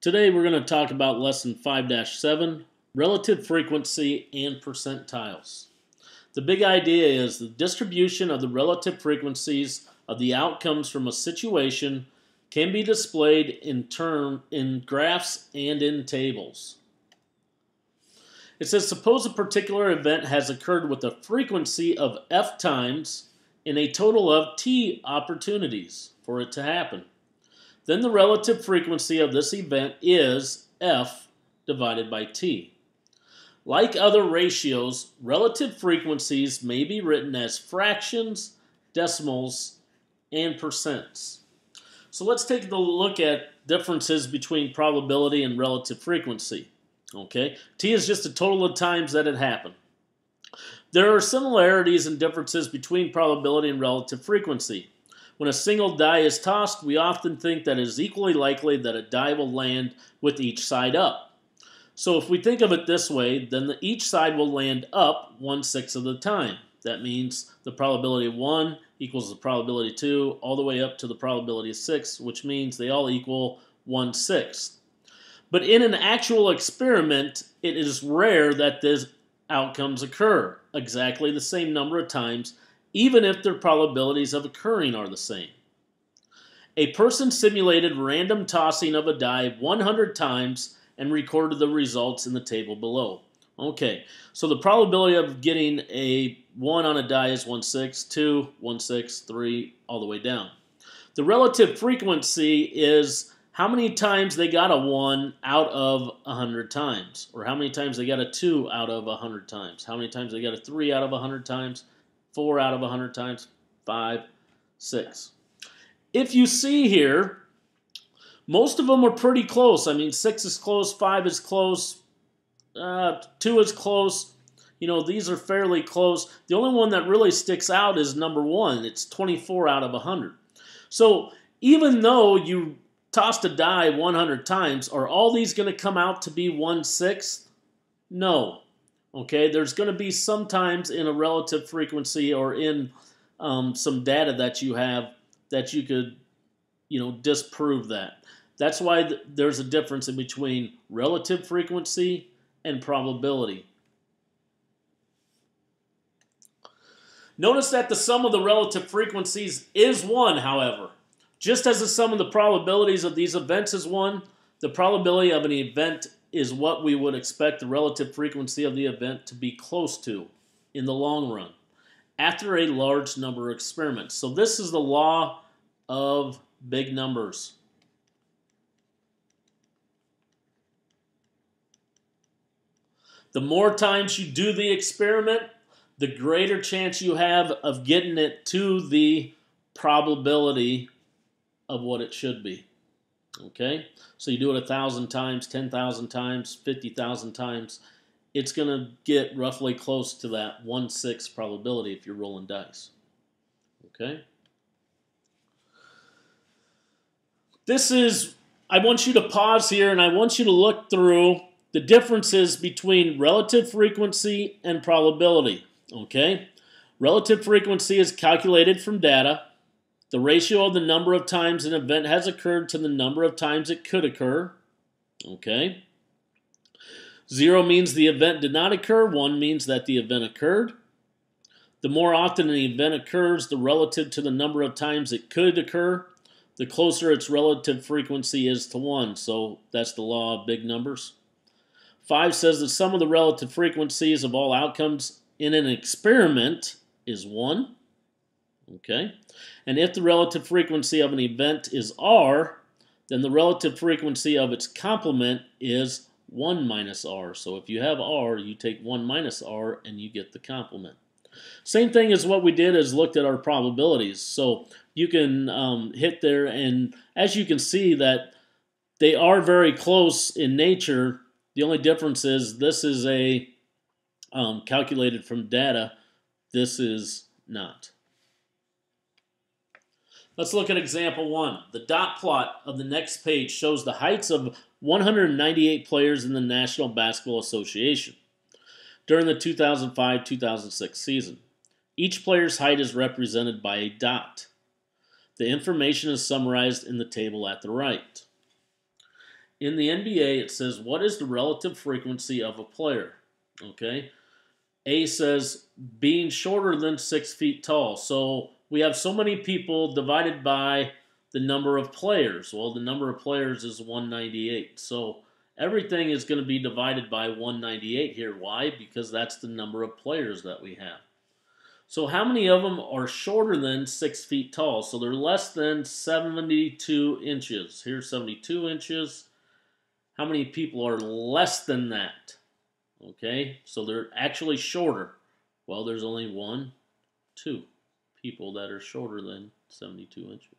Today we're going to talk about Lesson 5-7, Relative Frequency and Percentiles. The big idea is the distribution of the relative frequencies of the outcomes from a situation can be displayed in graphs and in tables. It says, suppose a particular event has occurred with a frequency of f times in a total of t opportunities for it to happen. Then the relative frequency of this event is f divided by t. Like other ratios, relative frequencies may be written as fractions, decimals, and percents. So let's take a look at differences between probability and relative frequency. Okay, t is just the total of times that it happened. There are similarities and differences between probability and relative frequency. When a single die is tossed, we often think that it is equally likely that a die will land with each side up. So if we think of it this way, then each side will land up 1/6 of the time. That means the probability of 1 equals the probability of 2 all the way up to the probability of 6, which means they all equal 1/6. But in an actual experiment, it is rare that these outcomes occur exactly the same number of times, even if their probabilities of occurring are the same. A person simulated random tossing of a die 100 times and recorded the results in the table below. Okay, so the probability of getting a 1 on a die is 1/6, 2, 1/6, 3, all the way down. The relative frequency is how many times they got a 1 out of 100 times, or how many times they got a 2 out of 100 times, how many times they got a 3 out of 100 times, 4 out of 100 times, 5, 6. If you see here, most of them are pretty close. I mean, 6 is close, 5 is close, 2 is close. You know, these are fairly close. The only one that really sticks out is number 1. It's 24 out of 100. So even though you tossed a die 100 times, are all these going to come out to be 1/6? No. Okay, there's going to be sometimes in a relative frequency or in some data that you have that you could, disprove that. That's why there's a difference in between relative frequency and probability. Notice that the sum of the relative frequencies is 1, however. Just as the sum of the probabilities of these events is 1, the probability of an event is what we would expect the relative frequency of the event to be close to in the long run after a large number of experiments. So this is the law of big numbers. The more times you do the experiment, the greater chance you have of getting it to the probability of what it should be. Okay? So you do it 1,000 times, 10,000 times, 50,000 times. It's going to get roughly close to that 1/6 probability if you're rolling dice. Okay? I want you to pause here and I want you to look through the differences between relative frequency and probability. Okay? Relative frequency is calculated from data. The ratio of the number of times an event has occurred to the number of times it could occur. Okay? 0 means the event did not occur. 1 means that the event occurred. The more often an event occurs, the relative to the number of times it could occur, the closer its relative frequency is to 1. So that's the law of big numbers. 5 says the sum of the relative frequencies of all outcomes in an experiment is 1. Okay? And if the relative frequency of an event is r, then the relative frequency of its complement is 1 minus r. So if you have r, you take 1 minus r and you get the complement. Same thing as what we did is looked at our probabilities. So you can hit there, and as you can see that they are very close in nature. The only difference is this is a calculated from data. This is not. Let's look at example 1. The dot plot of the next page shows the heights of 198 players in the National Basketball Association during the 2005-2006 season. Each player's height is represented by a dot. The information is summarized in the table at the right. in the NBA, it says, what is the relative frequency of a player? Okay. A says being shorter than 6 feet tall. So we have so many people divided by the number of players. Well, the number of players is 198. So everything is going to be divided by 198 here. Why? Because that's the number of players that we have. So how many of them are shorter than 6 feet tall? So they're less than 72 inches. Here's 72 inches. How many people are less than that? Okay, so they're actually shorter. Well, there's only 2 people that are shorter than 72 inches.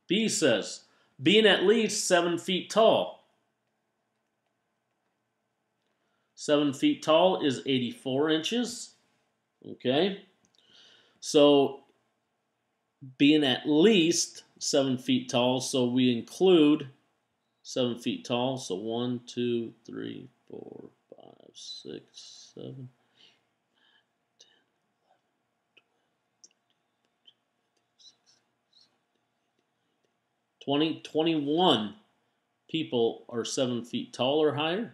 B says, being at least 7 feet tall. 7 feet tall is 84 inches. Okay, so being at least 7 feet tall, so we include 7 feet tall. So 1, 2, 3, 4, 5, 6, 7, 20, 21 people are 7 feet tall or higher.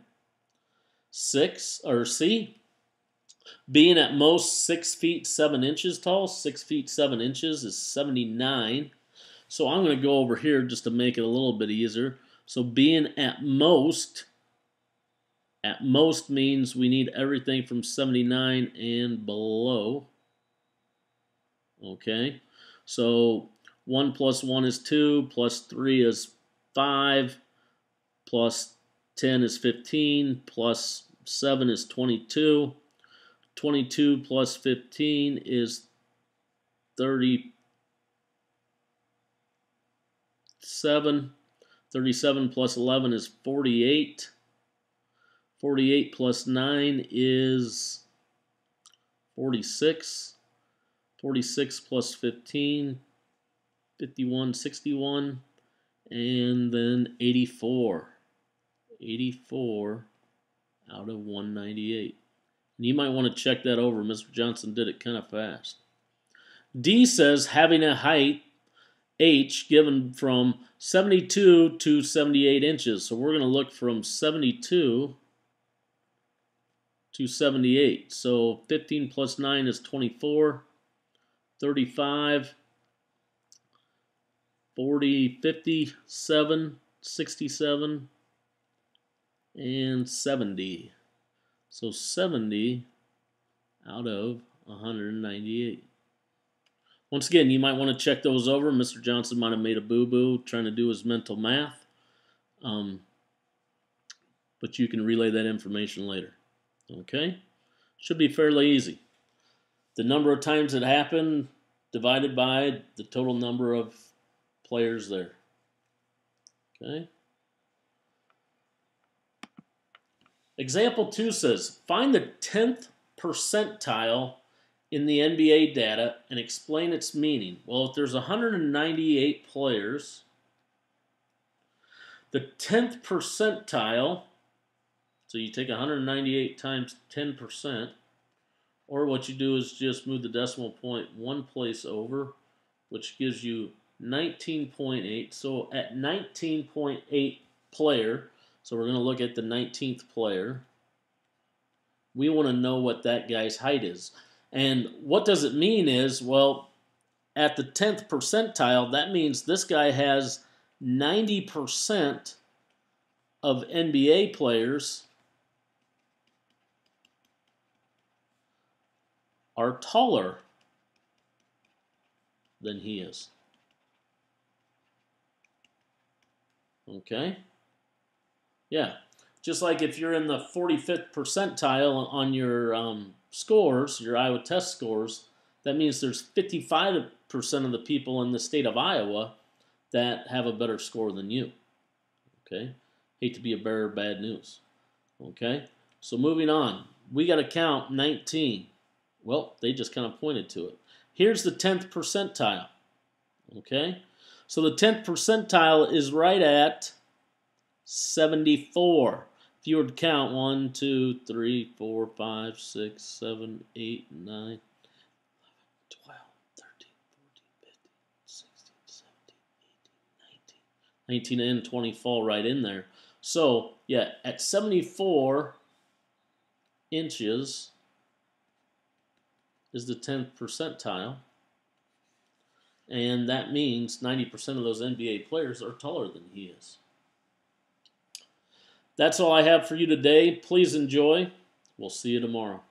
6 or C, being at most 6 feet 7 inches tall. 6 feet 7 inches is 79. So I'm going to go over here just to make it a little bit easier. So being at most means we need everything from 79 and below. Okay, so 1 plus 1 is 2, plus 3 is 5, plus 10 is 15, plus 7 is 22. 22 plus 15 is 37. 37 plus 11 is 48. 48 plus 9 is 46. 46 plus 15, 51, 61, and then 84. 84 out of 198. And you might want to check that over. Mr. Johnson did it kind of fast. D says having a height, H, given from 72 to 78 inches. So we're going to look from 72 to 78. So 15 plus 9 is 24. 35, 40, 57, 67, and 70. So 70 out of 198. Once again, you might want to check those over. Mr. Johnson might have made a boo-boo trying to do his mental math. But you can relay that information later. Okay? Should be fairly easy. The number of times it happened divided by the total number of players there. Okay? Example 2 says, find the 10th percentile in the NBA data and explain its meaning. Well, if there's 198 players, the 10th percentile, so you take 198 times 10%, or what you do is just move the decimal point 1 place over, which gives you 19.8. So at 19.8 player, so we're going to look at the 19th player, we want to know what that guy's height is. And what does it mean is, well, at the 10th percentile, that means this guy has 90% of NBA players are taller than he is. Okay? Yeah. Just like if you're in the 45th percentile on your scores, your Iowa test scores, that means there's 55% of the people in the state of Iowa that have a better score than you. Okay? Hate to be a bearer of bad news. Okay? So moving on. We got to count 19. Well, they just kind of pointed to it. Here's the 10th percentile. Okay? So the 10th percentile is right at 74. If you were to count 1, 2, 3, 4, 5, 6, 7, 8, 9, 11, 12, 13, 14, 15, 16, 17, 18, 19. 19 and 20 fall right in there. So, yeah, at 74 inches is the 10th percentile. And that means 90% of those NBA players are taller than he is. That's all I have for you today. Please enjoy. We'll see you tomorrow.